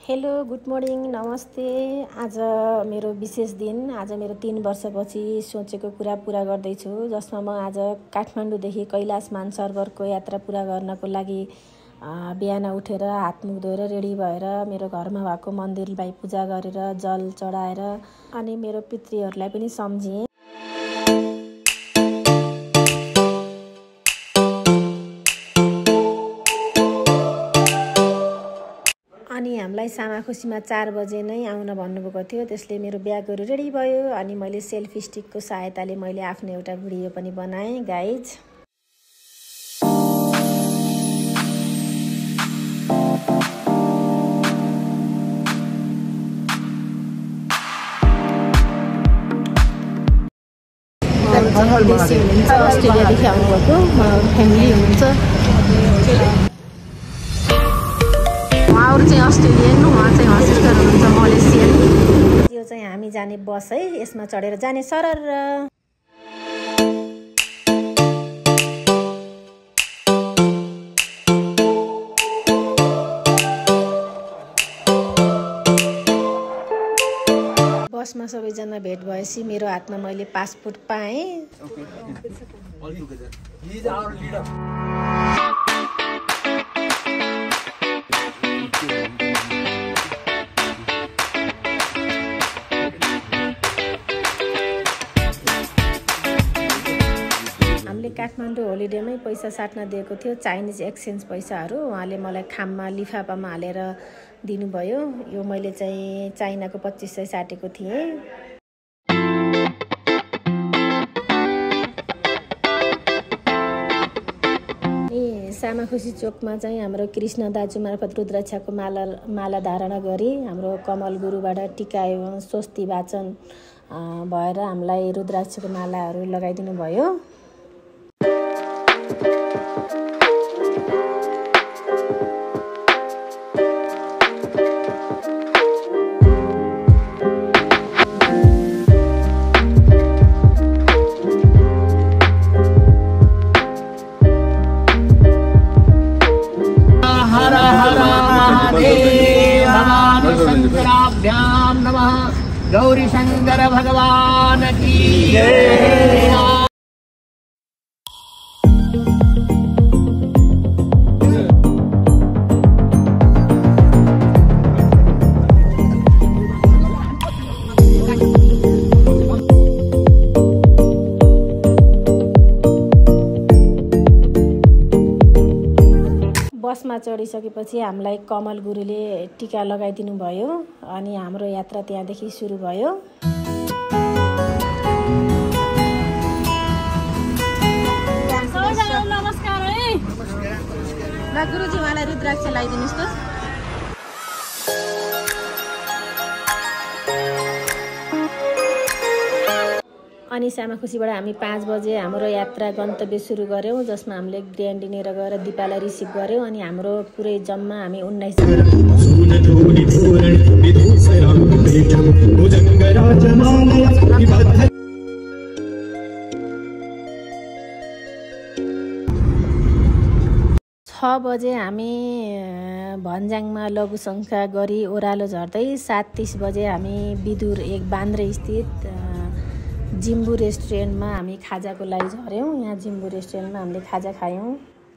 Hello good morning नमस्ते। आज मेरो विशेष दिन। आज मेरो 3 वर्षपछि सोचेको कुरा पुरा गर्दैछु, जसमा म आज काठमाडौँदेखि कैलाश मानसरोवरको यात्रा पुरा गर्नको लागि बिहान उठेर हातमुख धोएर रेडी भएर मेरो घरमा भएको मन्दिरलाई पूजा गरेर जल चढाएर अनि मेरो पितृहरूलाई पनि सम्झिएँ। अनि हामीलाई सामाखुसीमा 4 बजे नै आउन भन्नुभएको थियो, त्यसले मेरो ब्यागहरू रेडी भयो। अनि मैले सेल्फी स्टिकको सहायताले मैले आफ्नो एउटा भिडियो पनि बनाएँ गाइज। अस्ट्रेलियादेखि आउनुभएको फ्यामिली हुनुहुन्छ। उहाँहरू चाहिँ अस्ट्रेलियन, उहाँ चाहिँ सिस्टर हुनुहुन्छ मलेसियन। यो चाहिँ हामी जाने बस है, यसमा चढेर जाने सरर। बसमा सबैजना भेट भएपछि मेरो हातमा मैले पासपोर्ट पाएँ। हामीले काठमाडौँ होलिडेमै पैसा साट्न दिएको थियो, चाइनिज एक्सचेन्ज पैसाहरू। उहाँले मलाई खाममा लिफाफामा हालेर दिनुभयो। यो मैले चाहिँ चाइनाको 2500 साटेको थिएँ। सामाखुसी चोकमा चाहिँ हाम्रो कृष्ण दाजु मार्फत रुद्राक्षको माला धारणा गरी हाम्रो कमल गुरुबाट टीका एवं स्वस्ति वाचन भएर हामीलाई रुद्राक्षको मालाहरू लगाइदिनु भयो। शंकराभ्याम नमः। गौरी शंकर भगवान की जय। बसमा चढिसकेपछि हामीलाई कमल गुरुले टीका लगाइदिनु भयो अनि हाम्रो यात्रा त्यहाँदेखि सुरु भयो। नमस्कार है। ल गुरुजी उहाँलाई रुद्राक्ष लगाइदिनुहोस् त। अनि सामाखुसीबाट हामी 5 बजे हाम्रो यात्रा गन्तव्य सुरु गऱ्यौँ, जसमा हामीले ग्र्यान्ड डिनर गएर दिपालाई रिसिभ गऱ्यौँ। अनि हाम्रो पुरै जम्मा हामी 19 6 बजे हामी भन्ज्याङमा लघुशङ्का गरी ओह्रालो झर्दै 7:30 बजे हामी विदुर एक बान्द्रे स्थित जिम्बु रेस्टुरेन्टमा हामी खाजाको लागि झऱ्यौँ। यहाँ जिम्बु रेस्टुरेन्टमा हामीले खाजा खायौँ।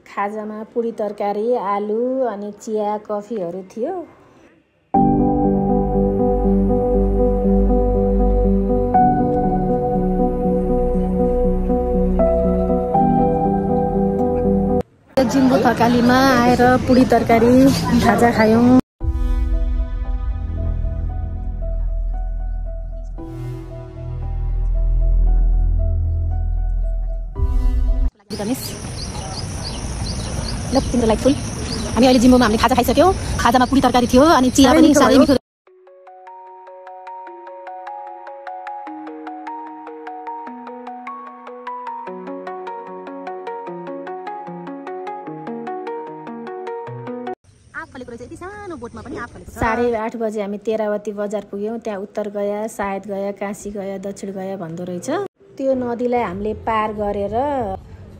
खाजामा पुरी तरकारी, आलु अनि चिया कफीहरू थियो। जिम्बु थकालीमा आएर पुरी तरकारी खाजा खायौँ। ल तिम्रो लागि फुल। हामी अहिले जिम्बुमा हामीले खाजा खाइसक्यौँ। खाजामा पुरी तरकारी थियो अनि चिया पनि साह्रै मिठो। साढे 8 बजे हामी तेरावती बजार पुग्यौँ। त्यहाँ उत्तर गया, सायद गया, काशी गया, दक्षिण गया भन्दो रहेछ। त्यो नदीलाई हामीले पार गरेर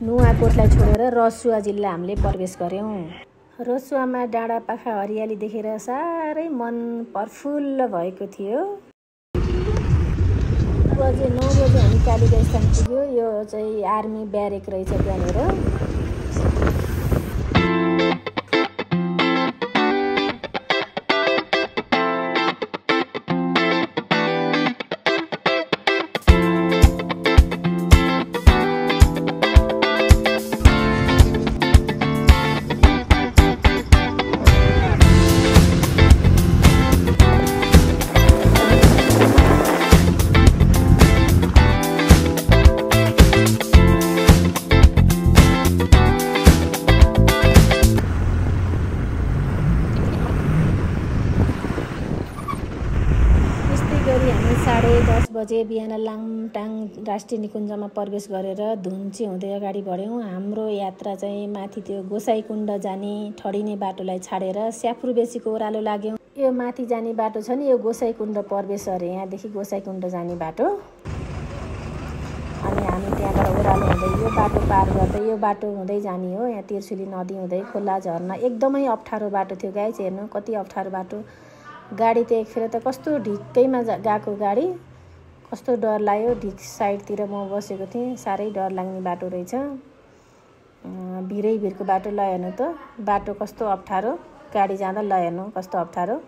नुवाकोटलाई छोडेर रसुवा जिल्ला हामीले प्रवेश गऱ्यौँ। रसुवामा डाँडा पाखा हरियाली देखेर साह्रै मन प्रफुल्ल भएको थियो। बजे 9 बजे हामी कालीगञ्ज स्थान पुग्यो। यो चाहिँ आर्मी ब्यारेक रहेछ त्यहाँनिर। हामी 10:30 बजे बिहान लाङटाङ राष्ट्रिय निकुञ्जमा प्रवेश गरेर धुन्ची हुँदै अगाडि बढ्यौँ। हाम्रो यात्रा चाहिँ माथि त्यो गोसाइकुण्ड जाने ठडिने बाटोलाई छाडेर स्याफ्रुबेसीको ओह्रालो लाग्यौँ। यो माथि जाने बाटो छ नि, यो गोसाइकुण्ड प्रवेश अरे, यहाँदेखि गोसाइकुण्ड जाने बाटो। अनि हामी त्यहाँबाट ओह्रालो हुँदै यो बाटो पार गर्दै यो बाटो हुँदै जाने हो। यहाँ तिर्सुली नदी हुँदै खोला झर्ना, एकदमै अप्ठ्यारो बाटो थियो गाइस। हेर्नु कति अप्ठ्यारो बाटो। गाडी त एकफेर त कस्तो ढिक्कैमा गएको गाडी, कस्तो डर लाग्यो। ढिक साइडतिर म बसेको थिएँ, साह्रै डर लाग्ने बाटो रहेछ। भिरै भिरको बाटो। ल हेर्नु त बाटो कस्तो अप्ठ्यारो, गाडी जाँदा ल हेर्नु कस्तो अप्ठ्यारो।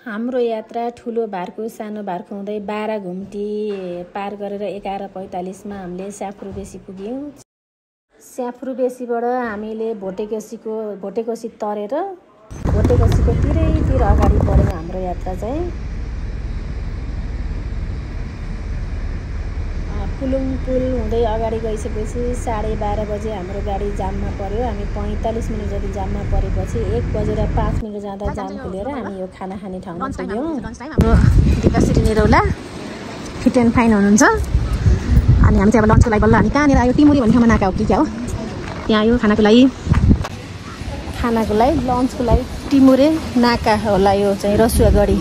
हाम्रो यात्रा ठुलो भारको सानो भारको हुँदै 12 घुम्टी पार गरेर 11:45 मा हामीले स्याफ्रुबेसी पुग्यौँ। स्याफ्रुबेसीबाट हामीले भोटेकोसी तरेर भोटेकोसीको तिरैतिर अगाडि बढ्यो हाम्रो यात्रा चाहिँ। कुलुङ पुल हुँदै अगाडि गइसकेपछि 12:30 बजे हाम्रो गाडी जाममा पर्यो। हामी 45 मिनट जति जाममा परेपछि 1:05 जाँदा जाम खुलेर हामी यो खाना खाने ठाउँमा पुग्यौँ। हाम्रो Dipashree Niraula fit and fine हुनुहुन्छ। अनि हामी चाहिँ अब लन्चको लागि बल्ल हामी कहाँनिर आयो, टिमुरी भन्ने ठाउँमा नाका हो कि क्या हो, त्यहाँ आयो खानाको लागि लन्चको लागि टिमुरे नाका होला। यो चाहिँ रसुवागढी।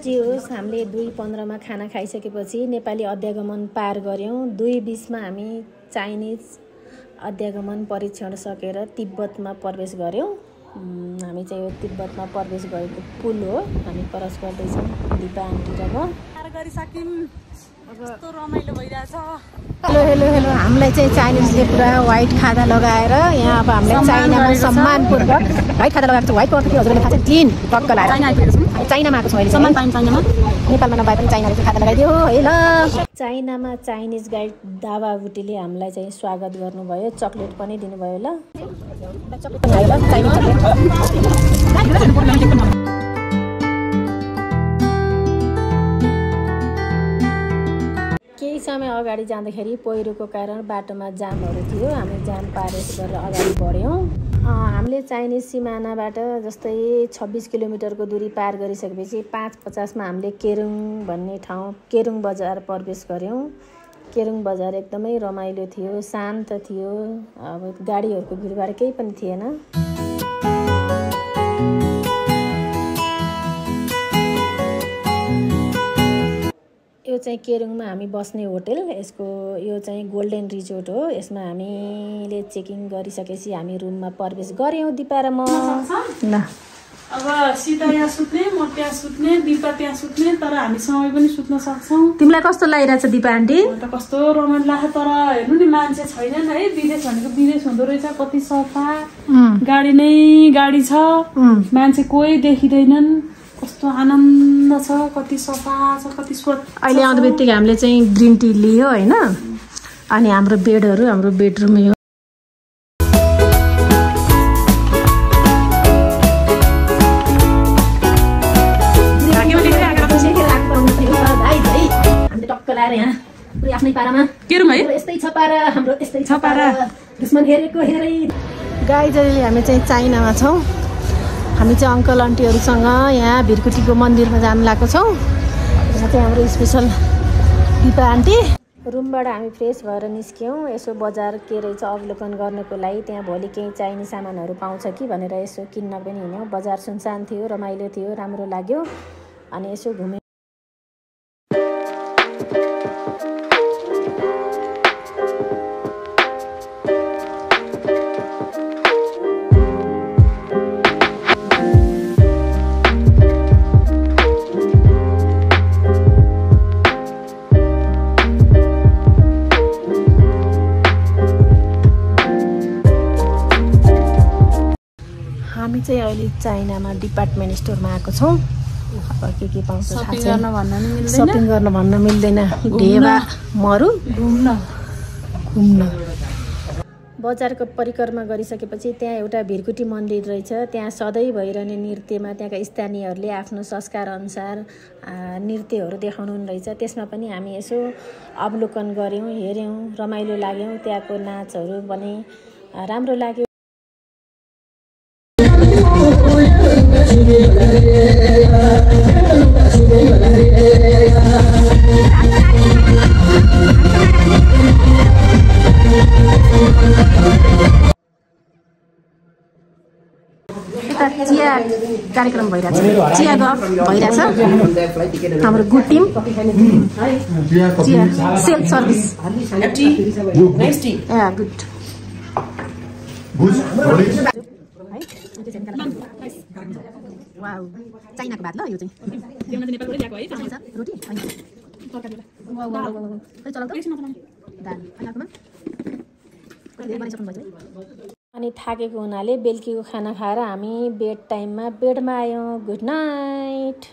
जे होस् हामीले 2:15 मा खाना खाइसकेपछि नेपाली अध्यागमन पार गऱ्यौँ। 2:20 मा हामी चाइनिज अध्यागमन परीक्षण सकेर तिब्बतमा प्रवेश गऱ्यौँ। हामी चाहिँ यो तिब्बतमा प्रवेश गरेको पुल हो, हामी क्रस गर्दैछौँ दिपा आन्टी र म। कस्तो रमाइलो भइरहेछ। हेलो हामीलाई चाहिँ चाइनिजले पुरा व्हाइट खादा लगाएर यहाँ अब हामीलाई चाइनामा सम्मानपूर्वक व्हाइट खादा लगाएको छ। व्हाइट कलर के हजुरले थाहा छ? जिन टक्क लगाएर चाइनामा आएको छ अहिले। सम्मान पाइन्छ चाइनामा, नेपालमा नभए पनि चाइनाले चाहिँ खादा लगाइदियो। है ल, चाइनामा चाइनिज गाइड दावा बुटीले हामीलाई चाहिँ स्वागत गर्नुभयो, चक्लेट पनि दिनुभयो। ल चक्लेट पनि आयो ल, चाइनिज चक्लेट। केही समय अगाडि जाँदाखेरि पहिरोको कारण बाटोमा जामहरू थियो। हामी जाम पार गरेर अगाडि बढ्यौँ। हामीले चाइनिज सिमानाबाट जस्तै 26 किलोमिटरको दूरी पार गरिसकेपछि 5:50 मा हामीले केरुङ भन्ने ठाउँ केरुङ बजार प्रवेश गऱ्यौँ। केरुङ बजार एकदमै रमाइलो थियो, शान्त थियो। अब गाडीहरूको भिडभाड केही पनि थिएन। यो चाहिँ केरुङमा हामी बस्ने होटल, यसको यो चाहिँ गोल्डन रिजोर्ट हो। यसमा हामीले चेकिङ गरिसकेपछि हामी रुममा प्रवेश गऱ्यौँ दिपा र म। ल अब सीता यहाँ सुत्ने, म त्यहाँ सुत्ने, दिपा त्यहाँ सुत्ने, तर हामी सँगै पनि सुत्न सक्छौँ। तिमीलाई कस्तो लागिरहेछ दिपा आन्टी? त कस्तो रमाइलो लाग्छ। तर हेर्नु नि मान्छे छैनन् है। विदेश भनेको विदेश हुँदो रहेछ, कति सफा, गाडी नै गाडी छ, मान्छे कोही देखिँदैनन्। कस्तो आनन्द छ, कति सफा छ, कति स्वच्छ। अहिले आउँदो बित्तिकै हामीले चाहिँ ग्रिन टी लियो होइन। अनि हाम्रो बेडहरू हाम्रो बेडरुम यो लगाएर यहाँ पुरै आफ्नै पारामा केरौँ है यस्तै छ पारा हाम्रो यस्तै छ पारा दुश्मन हेरेको हेरै गाइजले हामी चाहिँ चाइनामा छौँ हामी चाहिँ अङ्कल आन्टीहरूसँग यहाँ भिरकुटीको मन्दिरमा जानु लागेको छौँ यहाँ चाहिँ हाम्रो स्पेसल दिपा आन्टी रुमबाट हामी फ्रेस भएर निस्क्यौँ यसो बजार के रहेछ अवलोकन गर्नको लागि त्यहाँ भोलि केही चाहिने सामानहरू पाउँछ कि भनेर यसो किन्न पनि हिँड्यौँ बजार सुनसान थियो रमाइलो थियो राम्रो लाग्यो अनि यसो घुम्यौँ हामी चाहिँ अहिले चाइनामा डिपार्टमेन्ट स्टोरमा आएको छौँ अब के पाउँछ सपिङ गर्न भन्न मिल्दैन ढेबा मरु घुम्न बजारको परिक्रमा गरिसकेपछि त्यहाँ एउटा भिरकुटी मन्दिर रहेछ त्यहाँ सधैँ भइरहने नृत्यमा त्यहाँका स्थानीयहरूले आफ्नो संस्कार अनुसार नृत्यहरू देखाउनु रहेछ त्यसमा पनि हामी यसो अवलोकन गऱ्यौँ हेऱ्यौँ रमाइलो लाग्यौँ त्यहाँको नाचहरू पनि राम्रो लाग्यो चिया कार्यक्रम भइरहेछ चिया गफ भइरहेछ हाम्रो गुड टिम चिया सेल्फ सर्भिस गुड वाउ चाइनाको भात ल यो चाहिँ रोटी अनि थाकेको हुनाले बेलुकीको खाना खाएर हामी बेड टाइममा बेडमा आयौँ गुड नाइट